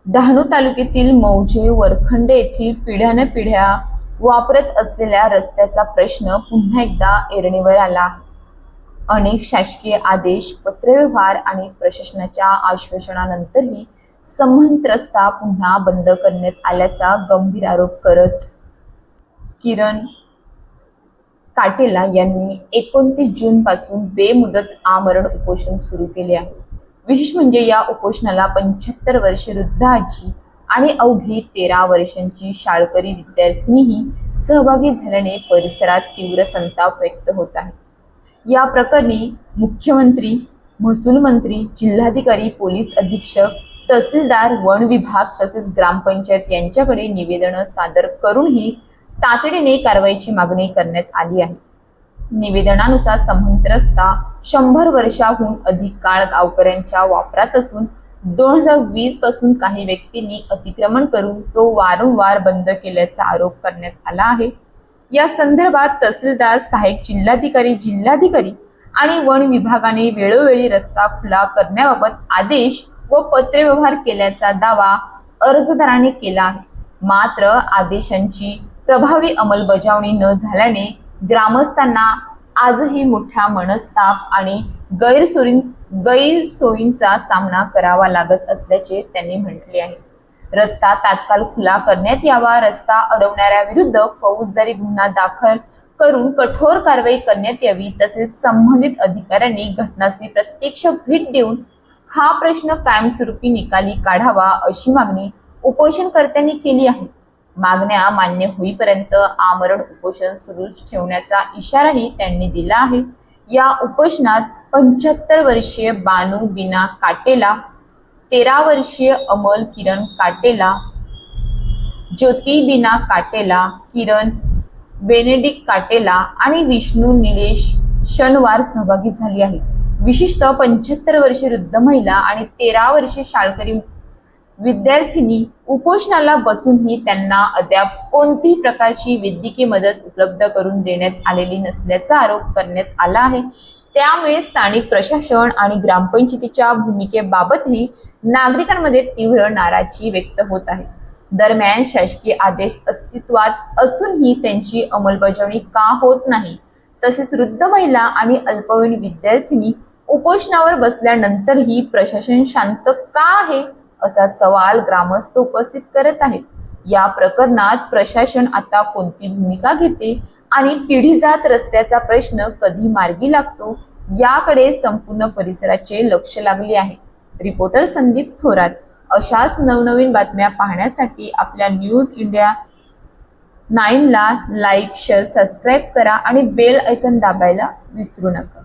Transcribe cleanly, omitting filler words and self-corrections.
डहाणू तालुक्यातील मौजे वरखंडे येथील पिढ्यानपिढ्या वापरत असलेल्या रस्त्याचा प्रश्न पुन्हा एकदा ऐरणीवर आला आहे. अनेक शासकीय आदेश, पत्रव्यवहार आणि प्रशासनाच्या आश्वासनानंतरही संबंधित रस्ता पुन्हा बंद करण्यात आल्याचा गंभीर आरोप करत किरण काटेला यांनी 29 जून पासून बेमुदत आमरण उपोषण सुरू केले आहे. विशेष म्हणजे या उपोषणाला 75 वर्षे वृद्ध आजी आणि अवघी 13 वर्षांची शाळकरी विद्यार्थिनीही सहभागी झाल्याने परिसरात तीव्र संताप व्यक्त होत आहे. या प्रकरणी मुख्यमंत्री, महसूल मंत्री, जिल्हाधिकारी, पोलीस अधीक्षक, तहसीलदार, वन विभाग तसेच ग्रामपंचायत यांच्याकडे निवेदन सादर करूनही तातडीने कारवाईची मागणी करण्यात आली आहे. निवेदनानुसार संबंधित रस्ता 100 वर्षाहून अधिक काळ गावकऱ्यांच्या वापरात असून 2020 पासून काही व्यक्तींनी अतिक्रमण करून तो वारंवार बंद केल्याचा आरोप करण्यात आला आहे. या संदर्भात तहसीलदार, सहाय्यक जिल्हाधिकारी आणि वन विभागाने वेळोवेळी रस्ता खुला करण्याबाबत आदेश व पत्रव्यवहार केल्याचा दावा अर्जदाराने केला आहे. मात्र आदेशांची प्रभावी अंमलबजावणी न झाल्याने ग्रामस्थांना आजही मोठ्या मनस्ताप आणि गैरसोयींचा सामना करावा लागत असल्याचे त्यांनी म्हटले आहे. रस्ता तात्काळ खुला करण्यात यावा, रस्ता अडवणाऱ्या विरुद्ध फौजदारी गुन्हा दाखल करून कठोर कारवाई करण्यात यावी, तसेच संबंधित अधिकाऱ्यांनी घटनास्थळी प्रत्यक्ष भेट देऊन हा प्रश्न कायमस्वरूपी निकाली काढावा, अशी मागणी उपोषणकर्त्यांनी केली आहे. मागण्या मान्य होईपर्यंत आमरण उपोषण सुरूच ठेवण्याचा इशाराही त्यांनी दिला आहे. या उपोषणात 75 वर्षीय बानू बीना काटेला, 13 वर्षीय अमल किरण काटेला, ज्योती बीना काटेला, किरण बेनेडिक्ट काटेला आणि विष्णू निलेश शनिवार सहभागी झाली आहेत. विशिष्ट 75 वर्षीय वृद्ध महिला आणि 13 वर्षीय शाळकरी विद्यार्थिनी उपोषणाला बसूनही त्यांना अद्याप कोणतीही प्रकारची वैद्यकीय मदत उपलब्ध करून देण्यात आलेली नसल्याचा आरोप करण्यात आला आहे. त्यामुळे स्थानिक प्रशासन आणि ग्रामपंचायतीच्या भूमिकेबाबतही नागरिकांमध्ये तीव्र नाराजी व्यक्त होत आहे. दरम्यान शासकीय आदेश अस्तित्वात असूनही त्यांची अंमलबजावणी का होत नाही, तसेच वृद्ध महिला आणि अल्पवयीन विद्यार्थिनी उपोषणावर बसल्यानंतरही प्रशासन शांत का आहे, असा सवाल ग्रामस्थ उपस्थित करत आहेत. या प्रकरणात प्रशासन आता कोणती भूमिका घेते आणि पिढीजात रस्त्याचा प्रश्न कधी मार्गी लागतो, याकडे संपूर्ण परिसराचे लक्ष लागले आहे. रिपोर्टर संदीप थोरात. अशाच नवनवीन बातम्या पाहण्यासाठी आपल्या न्यूज इंडिया 9 ला लाईक, शेअर, सबस्क्राईब करा आणि बेल आयकॉन दाबायला विसरू नका.